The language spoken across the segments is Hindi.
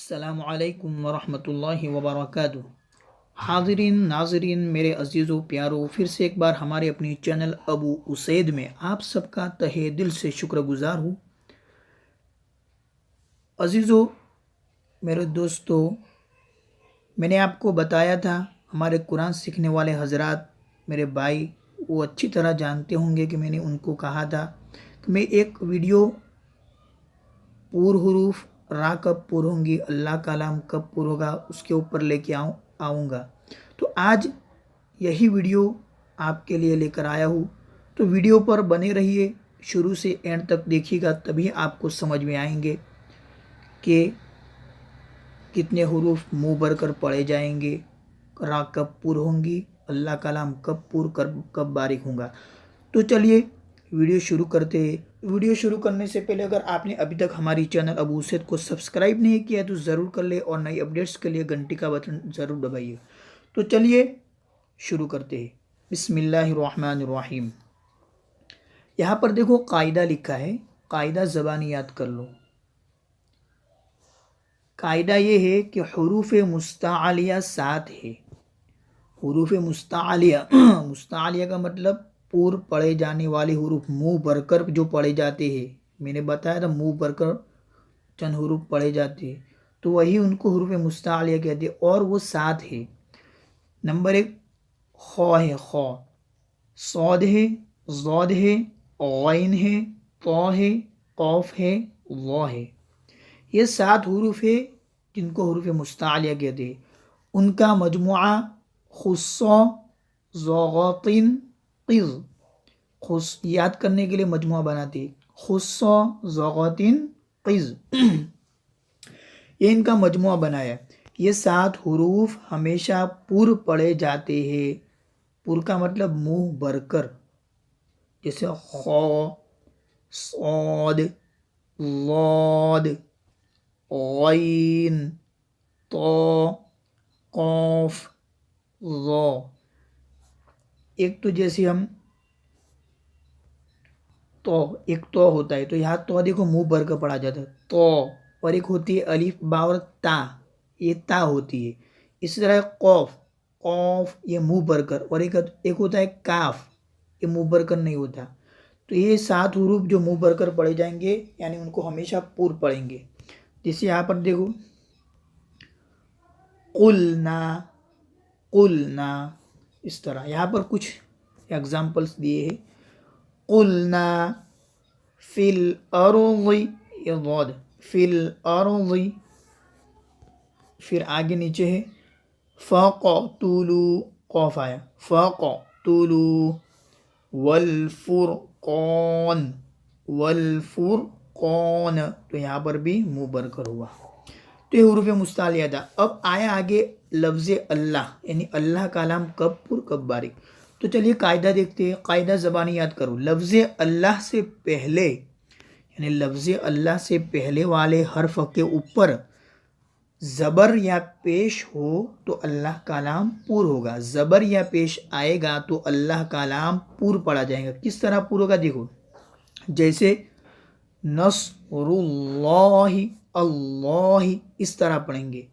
अस्सलामु अलैकुम वरहमतुल्लाहि वबरकातुहू। हाज़रीन नाज़रीन मेरे अज़ीज़ों प्यारों, फिर से एक बार हमारे अपनी चैनल अबू उसैद में आप सबका तहे दिल से शुक्रगुज़ार हूँ। अज़ीज़ों मेरे दोस्तों, मैंने आपको बताया था हमारे कुरान सीखने वाले हज़रात मेरे भाई वो अच्छी तरह जानते होंगे कि मैंने उनको कहा था कि मैं एक वीडियो पूर हुरूफ रा कब पूर होंगी, अल्लाह कलाम कब पूर होगा, उसके ऊपर लेके आऊँगा। तो आज यही वीडियो आपके लिए लेकर आया हूँ। तो वीडियो पर बने रहिए, शुरू से एंड तक देखिएगा, तभी आपको समझ में आएंगे कि कितने हुरूफ मुँह भर कर पढ़े जाएंगे, रा कब पूर होंगी, अल्लाह कलाम कब पूर कब बारिक होगा। तो चलिए वीडियो शुरू करते हैं। वीडियो शुरू करने से पहले अगर आपने अभी तक हमारी चैनल अबू उसैद को सब्सक्राइब नहीं किया तो ज़रूर कर ले और नई अपडेट्स के लिए घंटी का बटन ज़रूर दबाइए। तो चलिए शुरू करते हैं। बिस्मिल्लाहिर्रहमानिर्रहीम। यहाँ पर देखो कायदा लिखा है, कायदा ज़बानी याद कर लो। कायदा ये है कि हुरूफ मुस्तालिया 7 है। हुरूफ मुस्तालिया मुस्तालिया का मतलब पूर्व पढ़े जाने वाले हुरूफ, मुंह भरकर जो पढ़े जाते हैं। मैंने बताया था मुंह भरकर चंद हुरूफ पढ़े जाते हैं, तो वही उनको हुरूफ मुस्तालिया कहते हैं। और वो 7 है। नंबर 1 खौ है, खौ, सौद है, ज़ौद है, गैन है, तौ है, कौफ है, वो है। ये 7 हुरूफ है जिनको हुरूफ मुस्तालिया कहते हैं। उनका मजमुआ खुस्सो ज़ौगतिन क़िज़, खुस याद करने के लिए मजमुआ बनाती है, खुस्सो ज़ौगतिन क़िज़ ये इनका मजमुआ बनाया। ये 7 हुरूफ हमेशा पूर्व पढ़े जाते हैं। पूर्व का मतलब मुंह भरकर, जैसे खौ, सौद, ज़ौद, गैन, तौ, कौफ, ज़ौ। एक तो जैसे हम तो एक तो होता है, तो यहाँ तो देखो मुंह भर कर पढ़ा जाता है तो, और एक होती है अलिफ बा और ता, ये ता होती है। इसी तरह कौफ, कौफ ये मुंह भर कर, और एक होता है काफ, ये मुंह भर कर नहीं होता। तो ये 7 हुरूफ जो मुंह भर कर पढ़े जाएंगे, यानी उनको हमेशा पूर्व पढ़ेंगे। जैसे यहाँ पर देखो कुलना, कुलना, इस तरह। यहाँ पर कुछ एग्जाम्पल्स दिए हैं। कुलना फिल अर्ज़ि, ये ज़ौद, फिल अर्ज़ि। फिर आगे नीचे है फ़क़तुलू, कौफ आया, फ़क़तुलू, वल फुरक़ान, वल फुरक़ान, तो यहाँ पर भी मुँह भर कर हुआ। तो ये हुरूफ मुस्तालिया था। अब आया आगे लफ्ज़ अल्लाह, यानी अल्लाह का नाम कब पुर कब बारिक। तो चलिए कायदा देखते हैं। कायदा ज़बानी याद करो। लफ्ज़ अल्लाह से पहले, यानी लफ्ज़ अल्लाह से पहले वाले हर्फ के ऊपर ज़बर या पेश हो तो अल्लाह का नाम पूर होगा। ज़बर या पेश आएगा तो अल्लाह का नाम पूर पढ़ा जाएगा। किस तरह पूर होगा देखो, जैसे नस्रुल्लाहि, अल्लाहि, इस तरह पढ़ेंगे।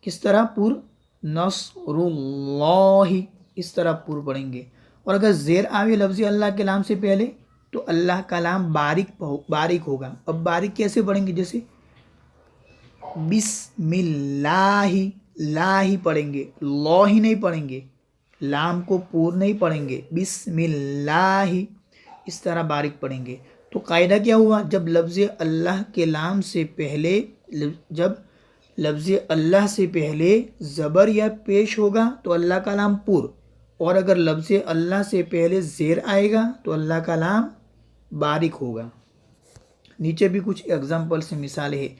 किस तरह पूर, नस्रुल्लाहि, इस तरह पूर पढ़ेंगे। और अगर ज़ेर आवे लफ्ज़ अल्लाह के नाम से पहले तो अल्लाह का नाम बारिक होगा। अब बारिक कैसे पढ़ेंगे, जैसे बिस्मिल्लाहि, लाही पढ़ेंगे, लौ ही नहीं पढ़ेंगे, लाम को पूर नहीं पढ़ेंगे, बिस्मिल्लाहि, इस तरह बारिक पढ़ेंगे। तो कायदा क्या हुआ, जब लफ्ज़ अल्लाह के नाम से पहले, जब लफ्ज़ अल्लाह से पहले ज़बर या पेश होगा तो अल्लाह का नाम पूर, और अगर लफ्ज़ अल्लाह से पहले ज़ेर आएगा तो अल्लाह का नाम बारिक होगा। नीचे भी कुछ एग्जाम्पल से मिसाल है,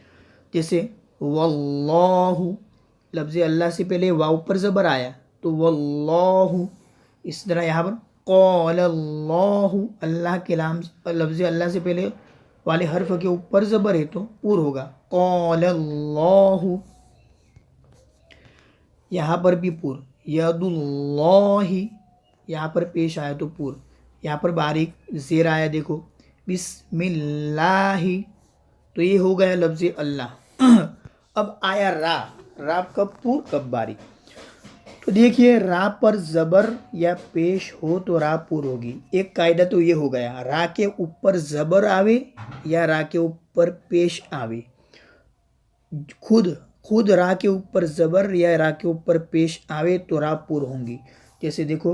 जैसे वल्लाहु, लफ्ज़ अल्लाह से पहले वाव पर ज़बर आया तो वल्लाहु। इस तरह यहाँ पर क़ालल्लाहु, अल्लाह के नाम, लफ्ज़ अल्लाह से पहले वाले हर्फ के ऊपर ज़बर है तो पूर होगा, क़ालल्लाहु। यहाँ पर भी पूर। यदुल्लाहि, यहाँ पर पेश आया तो पूर। यहाँ पर बारीक ज़ेर आया देखो, बिस्मिल्लाहि, तो ये हो गया लफ्ज़ अल्लाह। अब आया रा, रा कब पूर कब बारीक। तो देखिए रा पर जबर या पेश हो तो रा पूर होगी। एक कायदा तो ये हो गया, रा के ऊपर जबर आवे या रा के ऊपर पेश आवे, खुद खुद रा के ऊपर जबर या रा के ऊपर पेश आवे तो रा पूर होंगी। जैसे देखो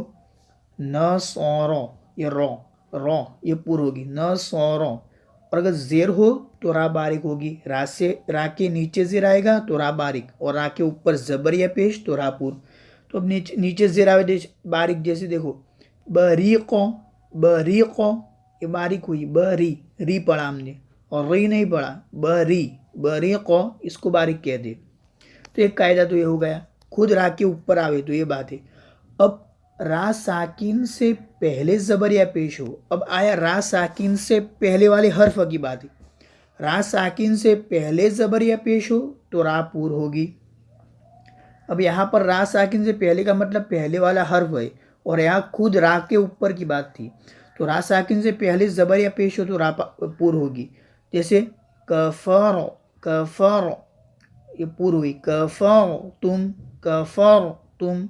न सौरो, ये रो ये पूर होगी, न सौरो। और अगर जेर हो तो रा बारीक होगी, रा से रा के नीचे जेर आएगा तो रा बारीक, और रा के ऊपर जबर या पेश तो रा पूर। तो अब नीचे जेर आवे बारीक, जैसे देखो बरीको, बरीको ये बारीक हुई, बरी री पढ़ा हमने और री नहीं पढ़ा, बरी बरीको इसको बारीक कह दे। तो एक कायदा तो ये हो गया, खुद रा के ऊपर आवे तो ये बात है। अब रा साकिन से पहले जबर या पेश हो, अब आया रा साकिन से पहले वाले हर्फ की बात है। रा साकिन से पहले जबर या पेश हो तो रा पूर होगी। अब यहाँ पर रा साकिन से पहले का मतलब पहले वाला हर्फ है, और यहाँ खुद रा के ऊपर की बात थी, तो रा साकिन से पहले जबर या पेश हो तो रा पूर होगी। जैसे कफर, कफर ये पूर हुई, कफर तुम,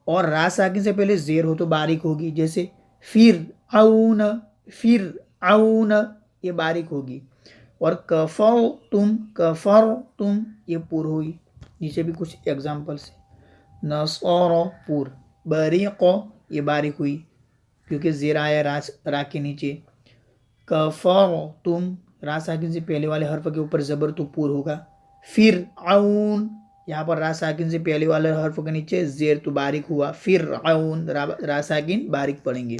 और रा साकिन से पहले जेर हो तो बारीक होगी। जैसे फिर आउन, फिर आउन ये बारीक होगी, और कफर तुम ये पूर हुई। नीचे भी कुछ एग्जाम्पल्स है, नसौर पूर, बरीको ये बारीक हुई क्योंकि जेर आया रा के नीचे। कफर तुम, रा साकिन से पहले वाले हर्फ के ऊपर जबर तो पूर होगा। फिर आउन, यहाँ पर रा साकिन से पहले वाले हर्फ के नीचे जेर तो बारीक हुआ, फिर आउन रा साकिन बारीक पढ़ेंगे।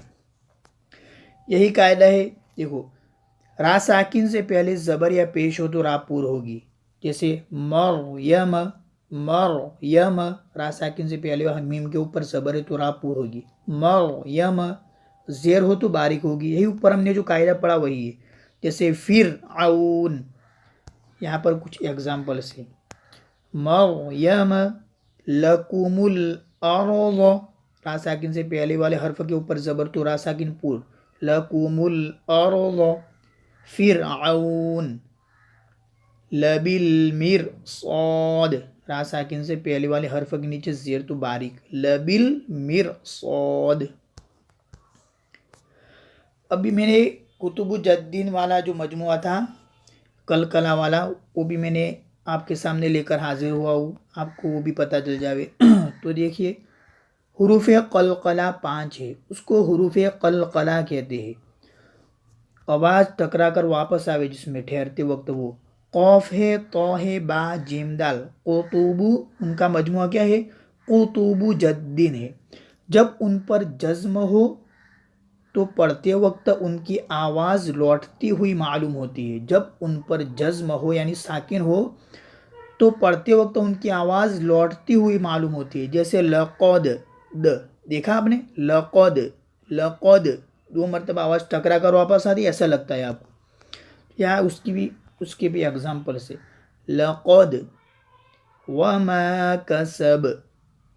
यही कायदा है। देखो रा साकिन से पहले जबर या पेश हो तो रा पूर होगी। जैसे मरयम, मरयम रा साकिन से पहले मीम के ऊपर जबर है तो रा पूर होगी। मरयम जेर हो तो बारीक होगी। यही ऊपर हमने जो कायदा पढ़ा वही है। जैसे फिर आउन, यहाँ पर कुछ एग्जाम्पल्स है, मरयम लकुमुल अर्ज़, रा साकिन से पहले वाले हर्फ के ऊपर जबर तो रा साकिन पूर, लकुमुल अर्ज़। फिरऔन लबिल मिरसाद, रा साकिन से पहले वाले हर्फ के नीचे जेर तो बारीक, लबिल मिरसाद। अभी मैंने कुतुबुज्जद्दीन वाला जो मजमुआ था कलकला वाला, वो भी मैंने आपके सामने लेकर हाजिर हुआ हूँ, आपको वो भी पता चल जावे। तो देखिए हुरूफ कलकला 5 है, उसको हुरूफ कलकला कहते हैं। आवाज़ टकरा कर वापस आवे जिसमें ठहरते वक्त, वो कौफ है, तो है, बा, जीम, दाल। कुतुबु उनका मजमुआ क्या है, कुतुबुज्जद्दीन है। जब उन पर जज्म हो तो पढ़ते वक्त उनकी आवाज़ लौटती हुई मालूम होती है। जब उन पर जज्म हो यानी साकिन हो तो पढ़ते वक्त उनकी आवाज़ लौटती हुई मालूम होती है। जैसे लक़द, द देखा आपने, लक़द, लक़द 2 मरतबा आवाज़ टकरा कर वापस आती है, ऐसा लगता है आपको। यहाँ उसके भी एग्जाम्पल से, लक़द वमा कसब,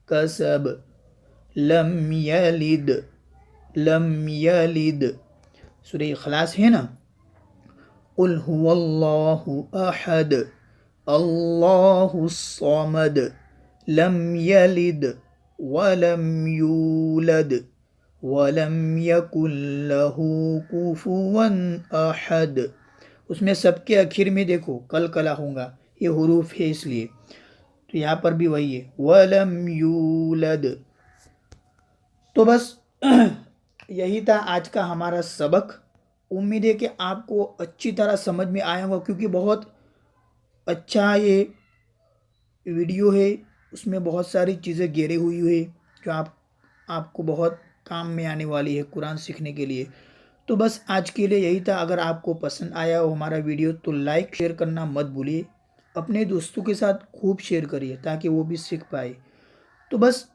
कसब, लम यलिद, लम यलिद। सूरह इखलास है ना, कुल हुवल्लाहु अहद, अल्लाहुस समद, लम यलिद वलम यूलद वलम यकुल लहू कुफुवन अहद। उसमें सबके आखिर में देखो कलकला होगा, ये हुरूफ है इसलिए। तो यहाँ पर भी वही है, वलम यूलद। तो बस यही था आज का हमारा सबक। उम्मीद है कि आपको अच्छी तरह समझ में आया होगा, क्योंकि बहुत अच्छा ये वीडियो है, उसमें बहुत सारी चीज़ें घेरी हुई है जो आपको बहुत काम में आने वाली है कुरान सीखने के लिए। तो बस आज के लिए यही था। अगर आपको पसंद आया हो हमारा वीडियो तो लाइक शेयर करना मत भूलिए, अपने दोस्तों के साथ खूब शेयर करिए ताकि वो भी सीख पाए। तो बस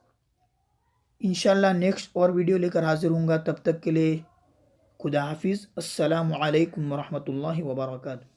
इंशाल्लाह नेक्स्ट और वीडियो लेकर हाजिर होऊंगा, तब तक के लिए खुदा हाफिज़। अस्सलामु अलैकुम वरहमतुल्लाहि वबरकातुहू।